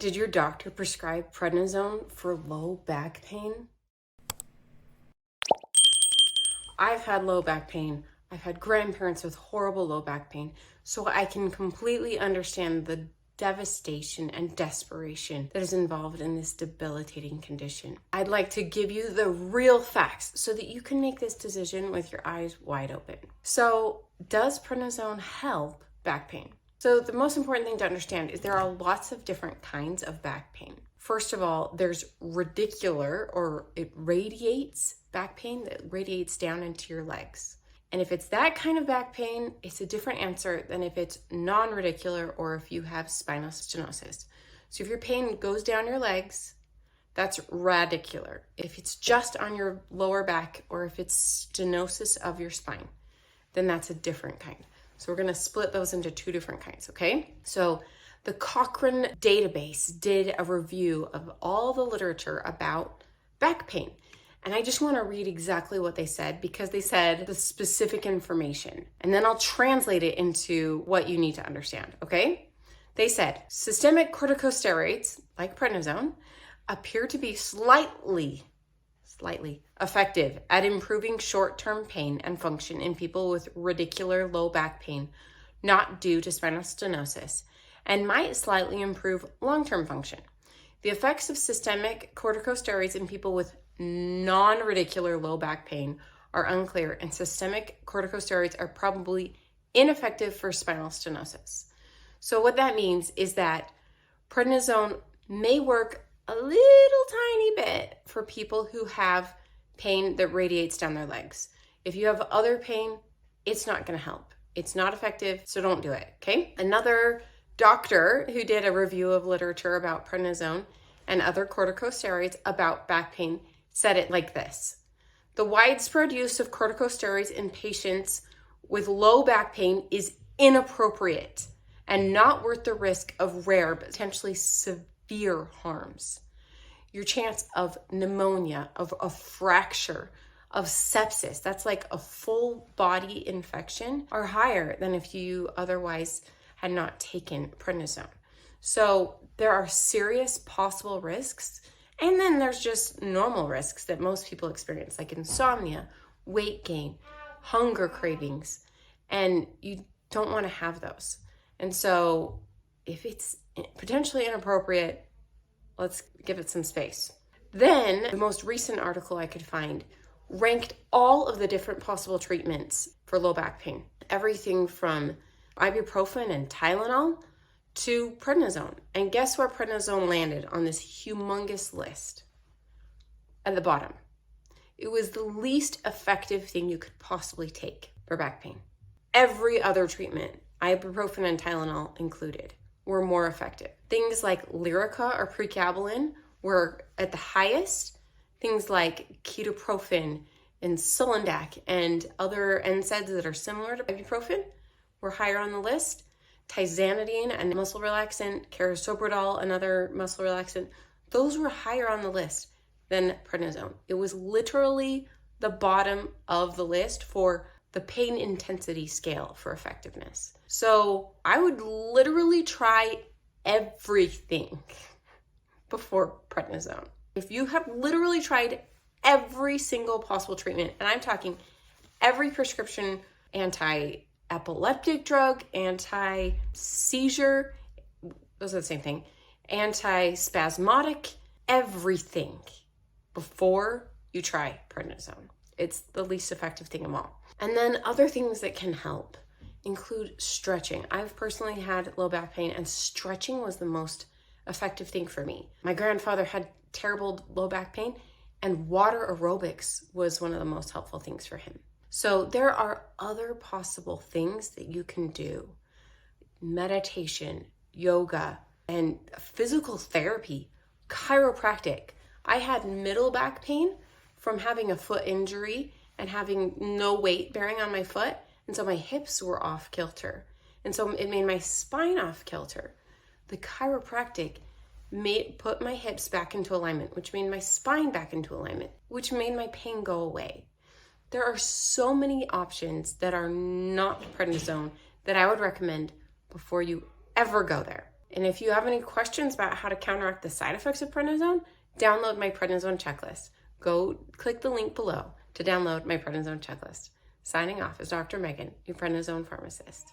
Did your doctor prescribe prednisone for low back pain? I've had low back pain. I've had grandparents with horrible low back pain, so I can completely understand the devastation and desperation that is involved in this debilitating condition. I'd like to give you the real facts so that you can make this decision with your eyes wide open. So, does prednisone help back pain? So the most important thing to understand is there are lots of different kinds of back pain. First of all, there's radicular, or it radiates back pain that radiates down into your legs. And if it's that kind of back pain, it's a different answer than if it's non-radicular or if you have spinal stenosis. So if your pain goes down your legs, that's radicular. If it's just on your lower back or if it's stenosis of your spine, then that's a different kind. So we're going to split those into two different kinds, okay? So the Cochrane database did a review of all the literature about back pain. And I just want to read exactly what they said because they said the specific information. And then I'll translate it into what you need to understand, okay? They said systemic corticosteroids, like prednisone, appear to be slightly effective at improving short-term pain and function in people with radicular low back pain, not due to spinal stenosis, and might slightly improve long-term function. The effects of systemic corticosteroids in people with non-radicular low back pain are unclear, and systemic corticosteroids are probably ineffective for spinal stenosis. So what that means is that prednisone may work a little tiny bit for people who have pain that radiates down their legs. If you have other pain, it's not going to help. It's not effective, so don't do it, okay? Another doctor who did a review of literature about prednisone and other corticosteroids about back pain said it like this: the widespread use of corticosteroids in patients with low back pain is inappropriate and not worth the risk of rare, but potentially severe harms. Your chance of pneumonia, of a fracture, of sepsis, that's like a full body infection, are higher than if you otherwise had not taken prednisone. So there are serious possible risks. And then there's just normal risks that most people experience, like insomnia, weight gain, hunger cravings, and you don't want to have those. And so if it's potentially inappropriate, let's give it some space. Then the most recent article I could find ranked all of the different possible treatments for low back pain. Everything from ibuprofen and Tylenol to prednisone. And guess where prednisone landed on this humongous list? At the bottom. It was the least effective thing you could possibly take for back pain. Every other treatment, ibuprofen and Tylenol included, were more effective. Things like Lyrica or pregabalin were at the highest. Things like ketoprofen and Sulindac and other NSAIDs that are similar to ibuprofen were higher on the list. Tizanidine and muscle relaxant, carisoprodol, another muscle relaxant, those were higher on the list than prednisone. It was literally the bottom of the list for the pain intensity scale for effectiveness. So I would literally try everything before prednisone. If you have literally tried every single possible treatment, and I'm talking every prescription anti-epileptic drug, anti-seizure, those are the same thing, anti-spasmodic, everything before you try prednisone. It's the least effective thing of all. And then other things that can help include stretching. I've personally had low back pain, and stretching was the most effective thing for me. My grandfather had terrible low back pain, and water aerobics was one of the most helpful things for him. So there are other possible things that you can do. Meditation, yoga, and physical therapy, chiropractic. I had middle back pain from having a foot injury and having no weight bearing on my foot. And so my hips were off kilter. And so it made my spine off kilter. The chiropractic put my hips back into alignment, which made my spine back into alignment, which made my pain go away. There are so many options that are not prednisone that I would recommend before you ever go there. And if you have any questions about how to counteract the side effects of prednisone, download my prednisone checklist. Go click the link below to download my prednisone checklist. Signing off is Dr. Megan, your prednisone pharmacist.